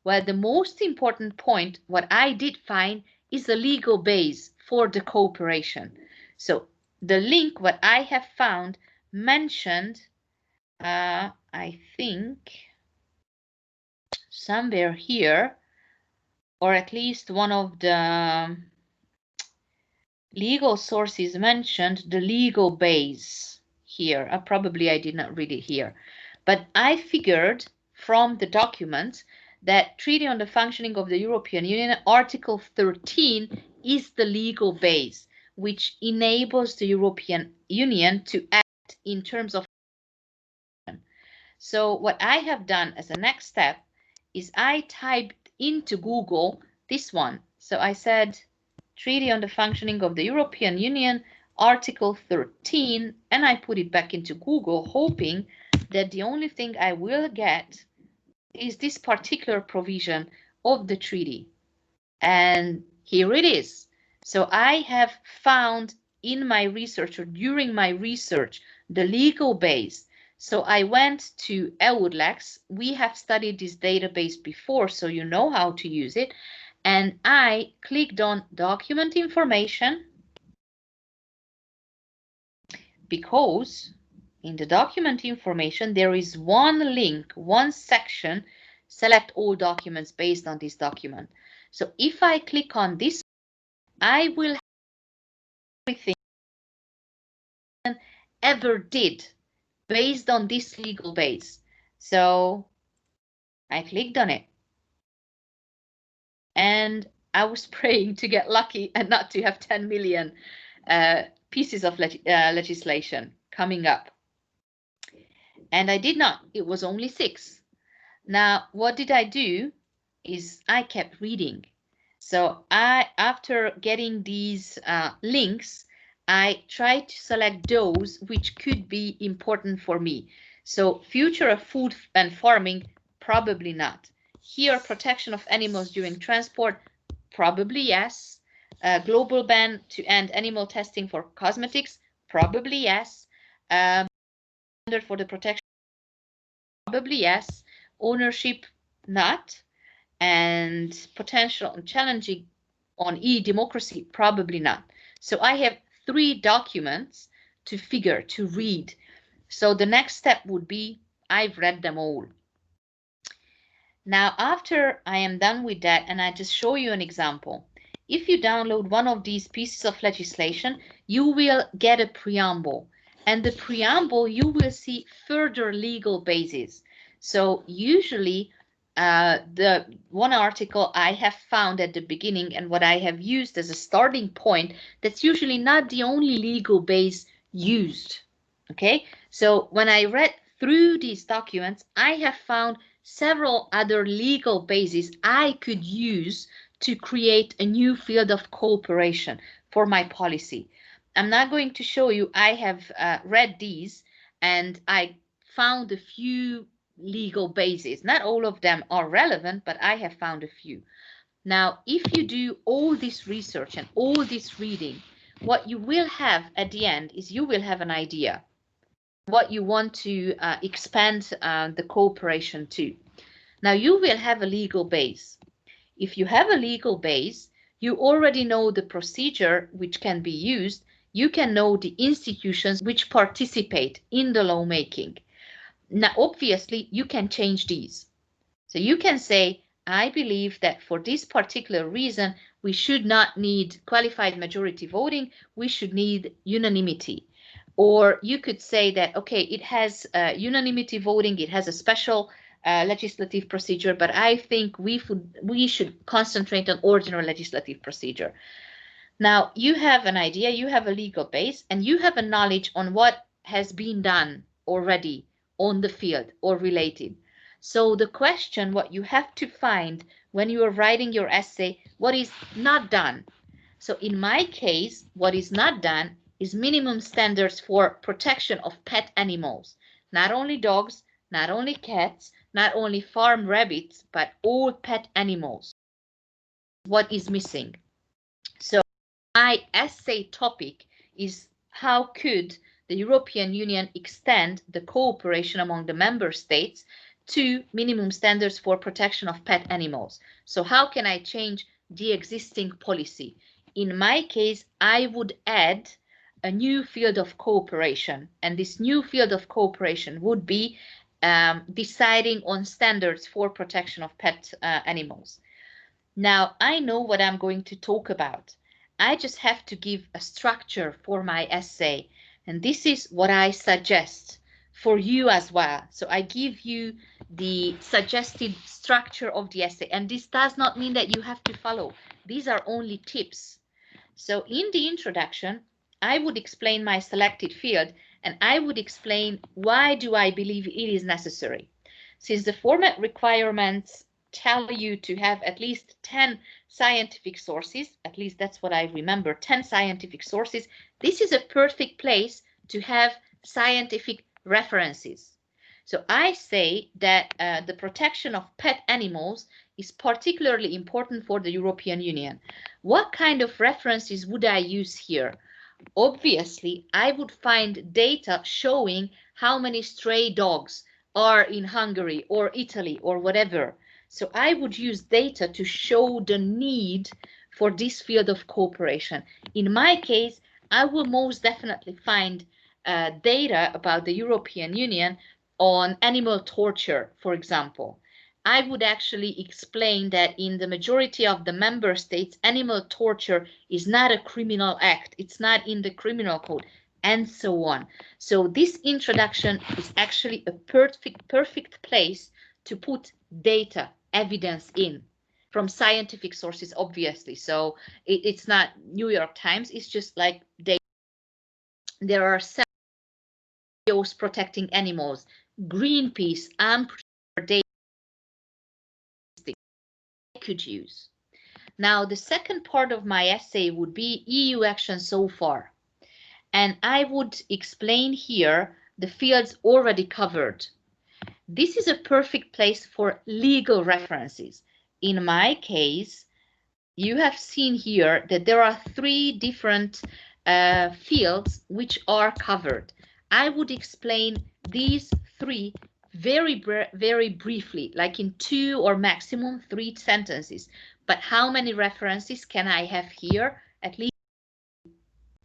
Well, the most important point, what I did find, is the legal base for the cooperation. So the link, what I have found, mentioned, I think, somewhere here, or at least one of the legal sources mentioned the legal base here. Probably I did not read it here. But I figured from the document that Treaty on the Functioning of the European Union, Article 13, is the legal base, which enables the European Union to act in terms of. So what I have done as a next step is I typed into Google this one. So I said, Treaty on the Functioning of the European Union, Article 13, and I put it back into Google, hoping that the only thing I will get is this particular provision of the treaty. And here it is. So I have found in my research, or during my research, the legal base. So I went to EUDLEX. We have studied this database before, so you know how to use it. And I clicked on document information, because in the document information, there is one link, one section, select all documents based on this document. So if I click on this, I will have everything ever did based on this legal base. So I clicked on it, and I was praying to get lucky and not to have 10 million pieces of legislation coming up. And I did not. It was only 6. Now, what did I do is I kept reading. So after getting these links, I tried to select those which could be important for me. So future of food and farming, probably not. Here, protection of animals during transport, probably yes. Global ban to end animal testing for cosmetics, probably yes. Standard for the protection, probably yes. Ownership, not. And potential and challenging on e-democracy, probably not. So I have 3 documents to figure, to read. So the next step would be, I've read them all. Now, after I am done with that, and I just show you an example. If you download one of these pieces of legislation, you will get a preamble. And the preamble, you will see further legal bases. So usually, the one article I have found at the beginning and what I have used as a starting point, that's usually not the only legal base used. Okay, so when I read through these documents, I have found several other legal bases I could use to create a new field of cooperation for my policy. I'm not going to show you. I have read these, and I found a few legal bases. Not all of them are relevant, but I have found a few. Now, if you do all this research and all this reading, what you will have at the end is you will have an idea what you want to expand the cooperation to. Now, you will have a legal base. If you have a legal base, you already know the procedure which can be used. You can know the institutions which participate in the lawmaking. Now, obviously, you can change these. So you can say, I believe that for this particular reason, we should not need qualified majority voting. We should need unanimity. Or you could say that, okay, it has unanimity voting, it has a special legislative procedure, but I think we should concentrate on ordinary legislative procedure. Now, you have an idea, you have a legal base, and you have a knowledge on what has been done already on the field or related. So the question, what you have to find when you are writing your essay, what is not done. So in my case, what is not done is minimum standards for protection of pet animals. Not only dogs, not only cats, not only farm rabbits, but all pet animals. What is missing? So my essay topic is how could the European Union extend the cooperation among the member states to minimum standards for protection of pet animals. So how can I change the existing policy? In my case, I would add a new field of cooperation, and this new field of cooperation would be deciding on standards for protection of pet animals. Now, I know what I'm going to talk about. I just have to give a structure for my essay, and this is what I suggest for you as well. So I give you the suggested structure of the essay, and this does not mean that you have to follow. These are only tips. So in the introduction, I would explain my selected field, and I would explain why do I believe it is necessary. Since the format requirements tell you to have at least 10 scientific sources. At least that's what I remember, 10 scientific sources. This is a perfect place to have scientific references. So I say that the protection of pet animals is particularly important for the European Union. What kind of references would I use here? Obviously, I would find data showing how many stray dogs are in Hungary or Italy or whatever. So I would use data to show the need for this field of cooperation. In my case, I will most definitely find data about the European Union on animal torture, for example. I would actually explain that in the majority of the member states, animal torture is not a criminal act. It's not in the criminal code, and so on. So this introduction is actually a perfect place to put data, evidence in from scientific sources, obviously. So it's not New York Times. It's just like there are NGOs protecting animals, Greenpeace, and data I could use. Now, the second part of my essay would be EU action so far. And I would explain here the fields already covered. This is a perfect place for legal references. In my case, you have seen here that there are three different fields which are covered. I would explain these three very briefly, like in 2 or maximum 3 sentences. But how many references can I have here? At least,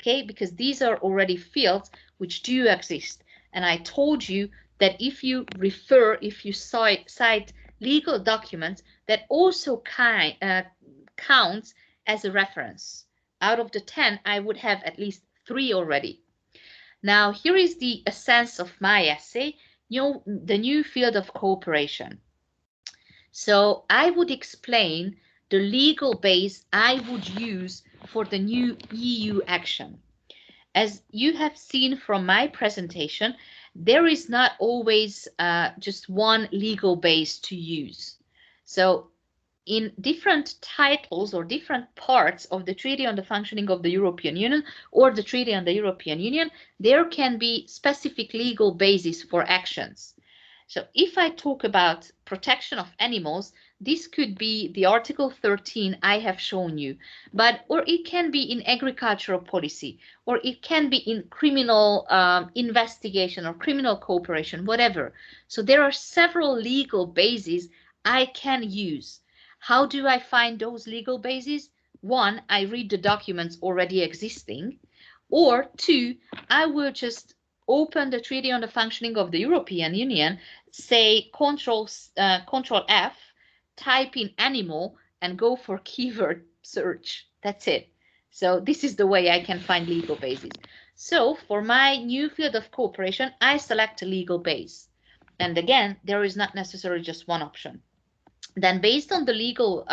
okay, because these are already fields which do exist. And I told you that if you refer, if you cite legal documents, that also counts as a reference. Out of the 10, I would have at least 3 already. Now, here is the essence of my essay, the new field of cooperation. So I would explain the legal base I would use for the new EU action. As you have seen from my presentation, there is not always just one legal base to use. So in different titles or different parts of the Treaty on the Functioning of the European Union or the Treaty on the European Union, there can be specific legal bases for actions. So if I talk about protection of animals, this could be the Article 13 I have shown you, or it can be in agricultural policy, or it can be in criminal investigation or criminal cooperation, whatever. So there are several legal bases I can use. How do I find those legal bases? 1, I read the documents already existing, or 2, I will just open the Treaty on the Functioning of the European Union, say Control F, type in animal, and go for keyword search. That's it. So this is the way I can find legal bases. So for my new field of cooperation, I select a legal base. And again, there is not necessarily just one option. Then based on the legal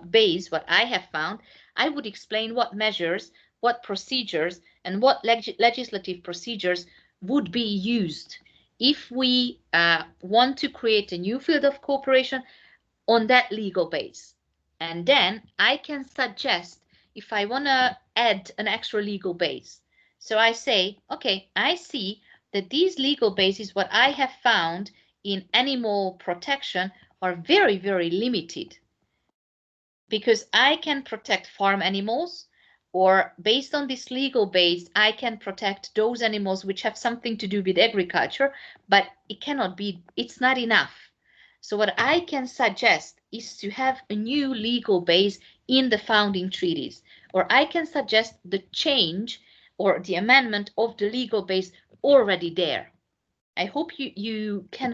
base, what I have found, I would explain what measures, what procedures, and what legislative procedures would be used if we want to create a new field of cooperation on that legal base. And then I can suggest if I want to add an extra legal base. So I say, okay, I see that these legal bases, what I have found in animal protection, are very limited, because I can protect farm animals, or based on this legal base, I can protect those animals which have something to do with agriculture, but it's not enough. So what I can suggest is to have a new legal base in the founding treaties, or I can suggest the change or the amendment of the legal base already there. I hope you can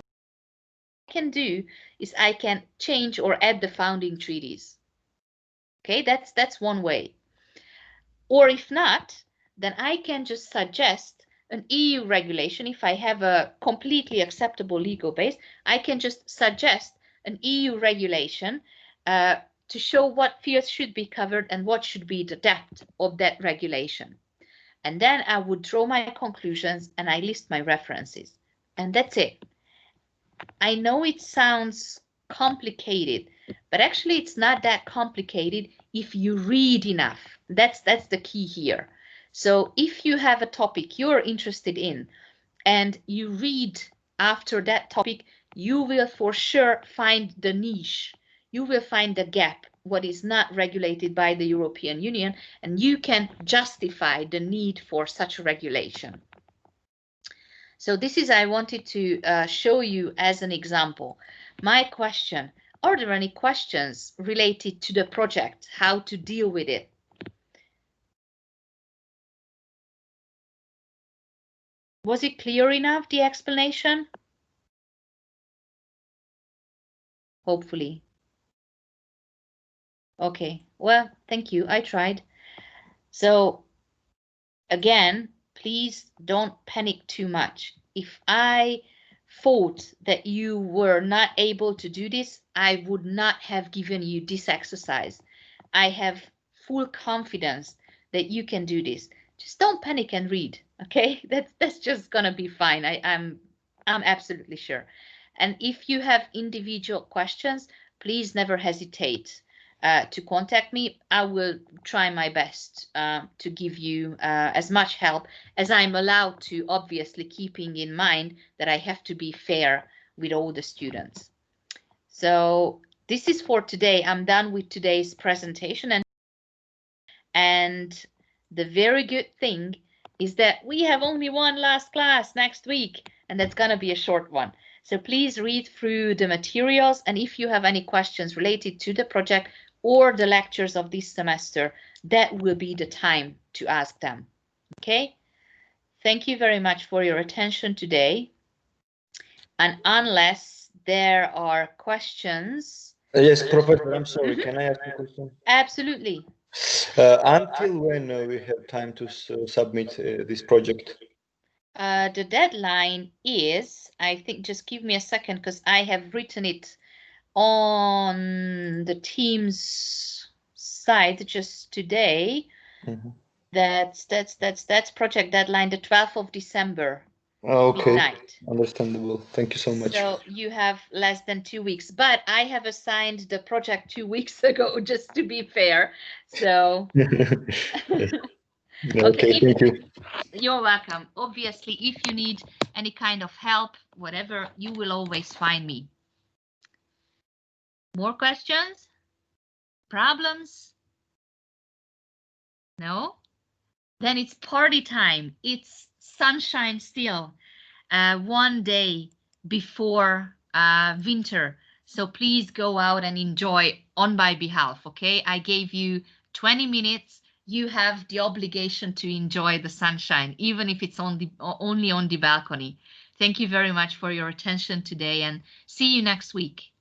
do is I can change or add the founding treaties. Okay, that's one way. Or if not, then I can just suggest an EU regulation. If I have a completely acceptable legal base, I can just suggest an EU regulation to show what fields should be covered and what should be the depth of that regulation. And then I would draw my conclusions and I list my references. And that's it. I know it sounds complicated, but actually it's not that complicated if you read enough. That's the key here. So if you have a topic you're interested in and you read after that topic, you will for sure find the niche. You will find the gap, what is not regulated by the European Union, and you can justify the need for such regulation. So this is, I wanted to show you as an example. My question, are there any questions related to the project, how to deal with it? Was it clear enough, the explanation? Hopefully. Okay, well, thank you. I tried. So again, please don't panic too much. If I thought that you were not able to do this, I would not have given you this exercise. I have full confidence that you can do this. Just don't panic and read, okay? That's just gonna be fine. I'm absolutely sure. And if you have individual questions, please never hesitate to contact me. I will try my best to give you as much help as I'm allowed to, obviously keeping in mind that I have to be fair with all the students. So this is for today. I'm done with today's presentation, and the very good thing is that we have only one last class next week, and that's going to be a short one. So please read through the materials, and if you have any questions related to the project or the lectures of this semester, that will be the time to ask them. Okay? Thank you very much for your attention today. And unless there are questions. Yes, Professor, I'm sorry. Can I ask a question? Absolutely. Until when we have time to submit this project? The deadline is, I think, just give me a second because I have written it on the Teams site just today. Mm-hmm. That's project deadline, the 12th of December. Okay, midnight. Understandable. Thank you so much. So you have less than 2 weeks, but I have assigned the project 2 weeks ago, just to be fair. So Okay, thank you. You're welcome. Obviously, if you need any kind of help, whatever, you will always find me. More questions? Problems? No? Then it's party time. It's sunshine still. One day before winter. So please go out and enjoy on my behalf, okay? I gave you 20 minutes. You have the obligation to enjoy the sunshine, even if it's only on the balcony. Thank you very much for your attention today, and see you next week.